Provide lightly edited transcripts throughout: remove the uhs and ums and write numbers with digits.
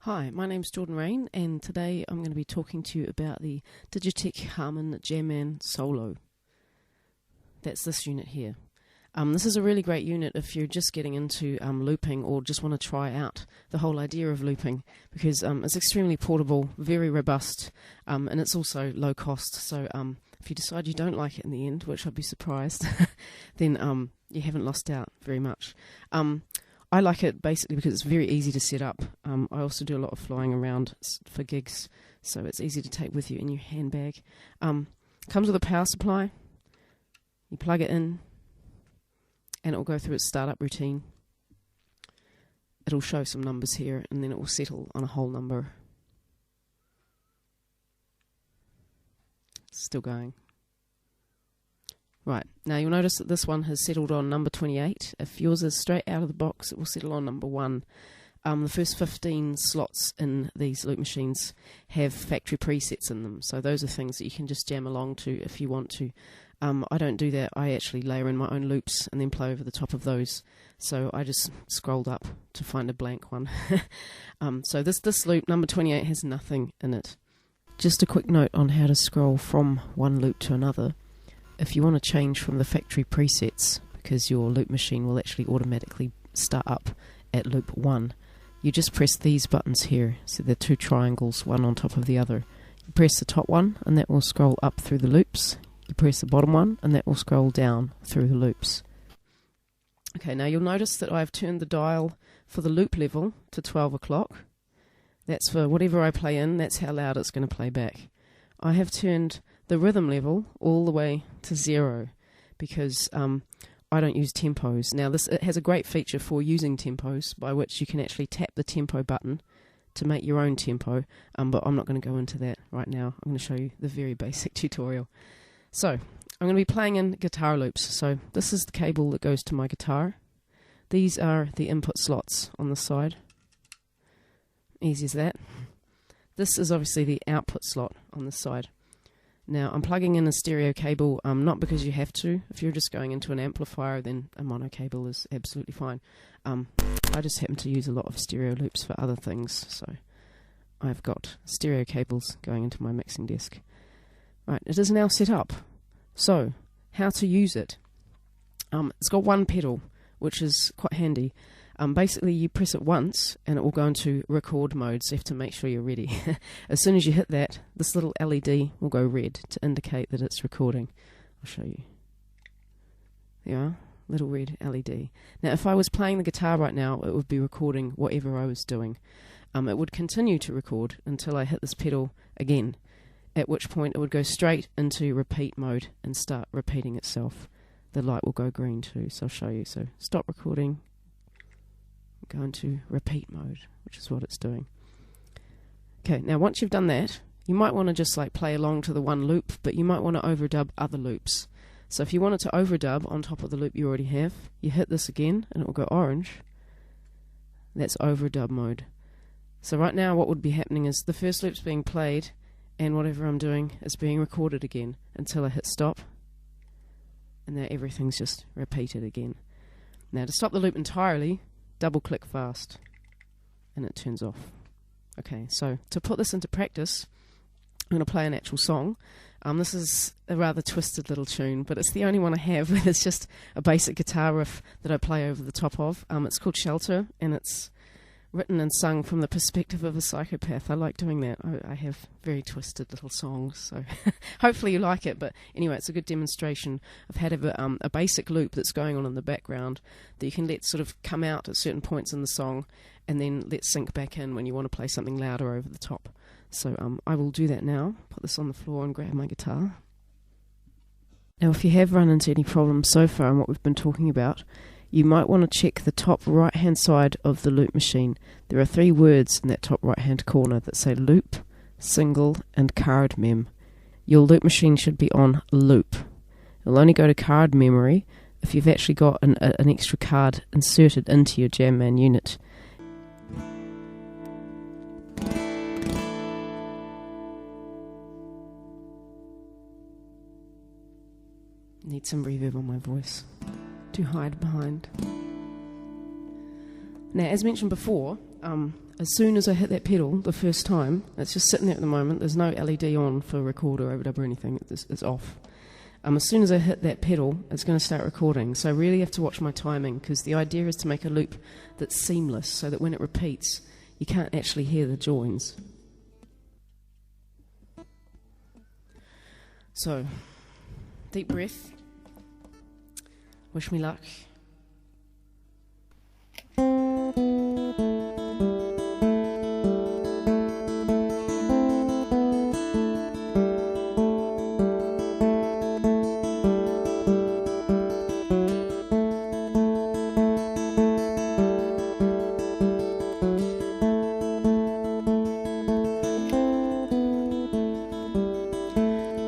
Hi, my name's Jordan Rain, and today I'm going to be talking to you about the Digitech Harman Jamman Solo. That's this unit here. This is a really great unit if you're just getting into looping or just want to try out the whole idea of looping, because it's extremely portable, very robust, and it's also low cost. So if you decide you don't like it in the end, which I'd be surprised, then you haven't lost out very much. I like it basically because it's very easy to set up. I also do a lot of flying around for gigs, so it's easy to take with you in your handbag. Comes with a power supply. You plug it in, and it will go through its startup routine. It'll show some numbers here, and then it will settle on a whole number. It's still going. Right, now you'll notice that this one has settled on number 28. If yours is straight out of the box, it will settle on number 1. The first 15 slots in these loop machines have factory presets in them, so those are things that you can just jam along to if you want to. I don't do that. I actually layer in my own loops and then play over the top of those, so I just scrolled up to find a blank one. So this loop, number 28, has nothing in it. Just a quick note on how to scroll from one loop to another. If you want to change from the factory presets, because your loop machine will actually automatically start up at loop 1, you just press these buttons here. So they're two triangles, one on top of the other. You press the top one and that will scroll up through the loops. You press the bottom one and that will scroll down through the loops. Okay, now you'll notice that I've turned the dial for the loop level to 12 o'clock. That's for whatever I play in, that's how loud it's going to play back. I have turned the rhythm level all the way to 0 because I don't use tempos. Now it has a great feature for using tempos, by which you can actually tap the tempo button to make your own tempo, but I'm not going to go into that right now. I'm going to show you the very basic tutorial. So I'm going to be playing in guitar loops. So this is the cable that goes to my guitar. These are the input slots on the side. Easy as that. This is obviously the output slot on the side. Now I'm plugging in a stereo cable, not because you have to. If you're just going into an amplifier, then a mono cable is absolutely fine. I just happen to use a lot of stereo loops for other things, so I've got stereo cables going into my mixing desk. Right, it is now set up. So, how to use it? It's got one pedal, which is quite handy. Basically you press it once and it will go into record mode, so you have to make sure you're ready. As soon as you hit that, this little LED will go red to indicate that it's recording. I'll show you. There you are, little red LED. Now if I was playing the guitar right now, it would be recording whatever I was doing. It would continue to record until I hit this pedal again, at which point it would go straight into repeat mode and start repeating itself. The light will go green too, so I'll show you. So stop recording. Go into repeat mode, which is what it's doing. Okay, now once you've done that, you might want to just like play along to the one loop, but you might want to overdub other loops. So if you wanted to overdub on top of the loop you already have, you hit this again and it will go orange. That's overdub mode. So right now what would be happening is the first loop's being played and whatever I'm doing is being recorded again until I hit stop, and now everything's just repeated again. Now to stop the loop entirely, double click fast and it turns off. Okay, so to put this into practice, I'm going to play an actual song. This is a rather twisted little tune, but it's the only one I have. It's just a basic guitar riff that I play over the top of. It's called Shelter, and it's written and sung from the perspective of a psychopath. I like doing that. I have very twisted little songs, so hopefully you like it. But anyway, it's a good demonstration of how to have a basic loop that's going on in the background that you can let sort of come out at certain points in the song and then let sync back in when you want to play something louder over the top. So I will do that now. Put this on the floor and grab my guitar. Now if you have run into any problems so far in what we've been talking about, you might want to check the top right hand side of the loop machine. There are 3 words in that top right hand corner that say loop, single and card mem. Your loop machine should be on loop. It'll only go to card memory if you've actually got an extra card inserted into your Jamman unit. Need some reverb on my voice to hide behind. Now, as mentioned before, as soon as I hit that pedal the first time, it's just sitting there at the moment, there's no LED on for record or overdub or anything, it's off. As soon as I hit that pedal, it's going to start recording. So I really have to watch my timing, because the idea is to make a loop that's seamless, so that when it repeats, you can't actually hear the joins. So, deep breath. Wish me luck.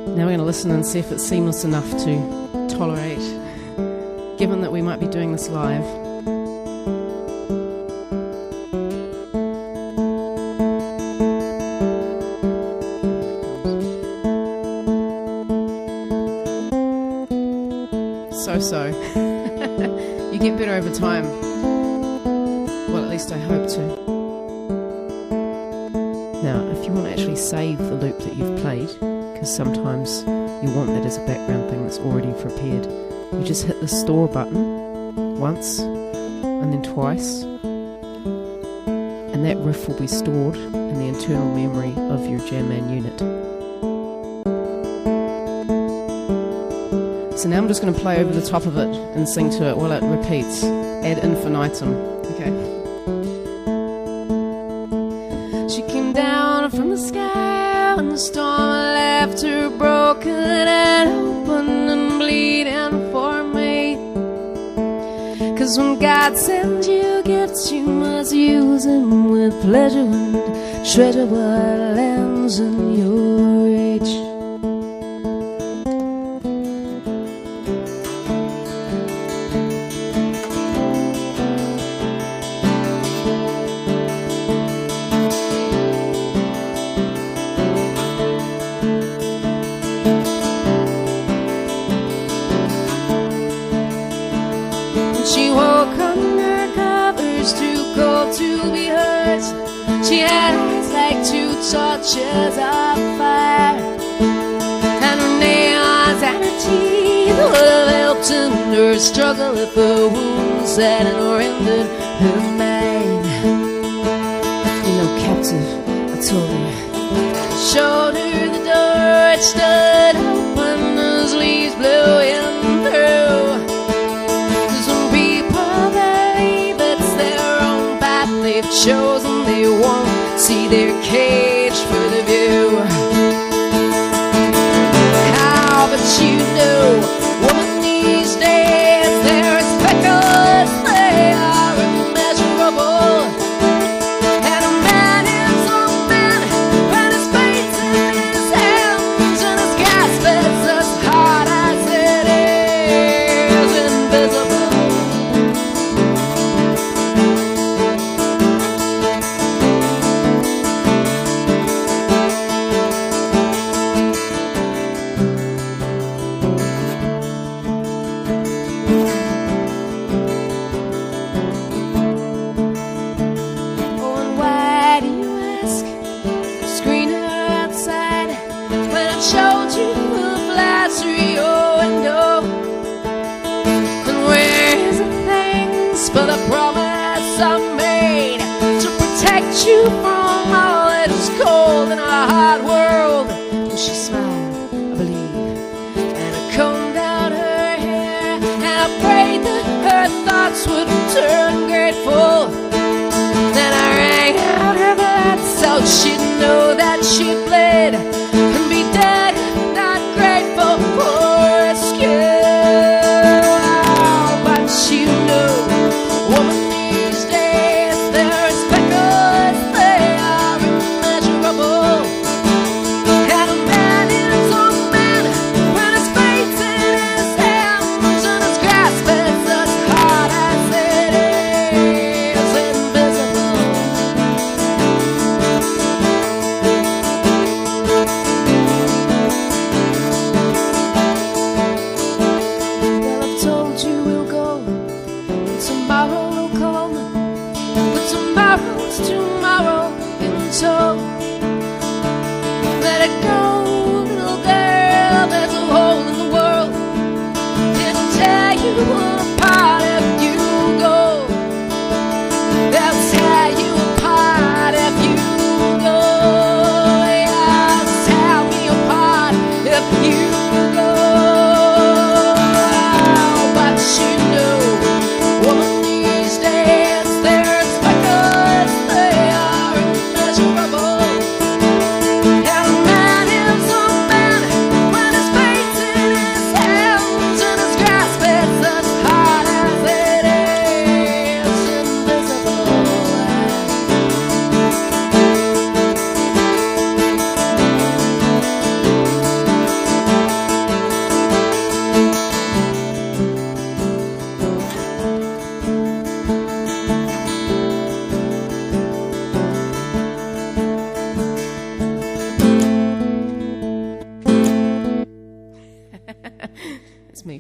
Now we're going to listen and see if it's seamless enough to tolerate, given that we might be doing this live. So. You get better over time. Well, at least I hope to. Now, if you want to actually save the loop that you've played, because sometimes you want that as a background thing that's already prepared, you just hit the store button once and then twice, and that riff will be stored in the internal memory of your Jamman unit. So now I'm just going to play over the top of it and sing to it while it repeats ad infinitum. Okay. She came down from the sky when the storm of laughter broken and open and bleeding for me. 'Cause when God sends you gifts, you must use them with pleasure and treasure what lands in your reach. She woke under covers too cold to be hers. She had eyes like two torches of fire, and her nails and her teeth would have helped in her struggle if her wounds hadn't rendered her mind. You know, captive, I told her. Showed her the door, it stood open as leaves blew in through. They've chosen, they won't see their cage for the view. How, but you know, woman these days, they're as feckless, they are immeasurable. And a man is a man, and his fate's in his hands, and his gasp is as hard as it is invisible. But a promise I made to protect you from all that is cold in our hard world. And she smiled, I believe, and I combed out her hair, and I prayed that her thoughts would turn grateful. Then I rang out her blood so she'd know that she bled and be dead, not grateful for rescue. But you know, woman these days, they're as feckless, they are immeasurable. And a man is a man when his fate's in his hands, and his grasp is as hard as it is invisible.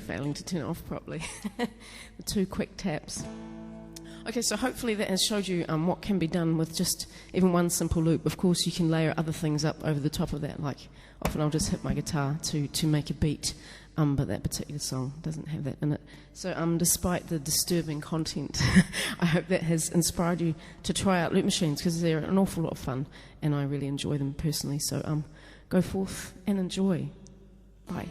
failing to turn it off properly. The 2 quick taps. Okay, so hopefully that has showed you what can be done with just even one simple loop. Of course, you can layer other things up over the top of that, like often I'll just hit my guitar to make a beat, but that particular song doesn't have that in it. So despite the disturbing content, I hope that has inspired you to try out loop machines, because they're an awful lot of fun, and I really enjoy them personally. So go forth and enjoy. Bye.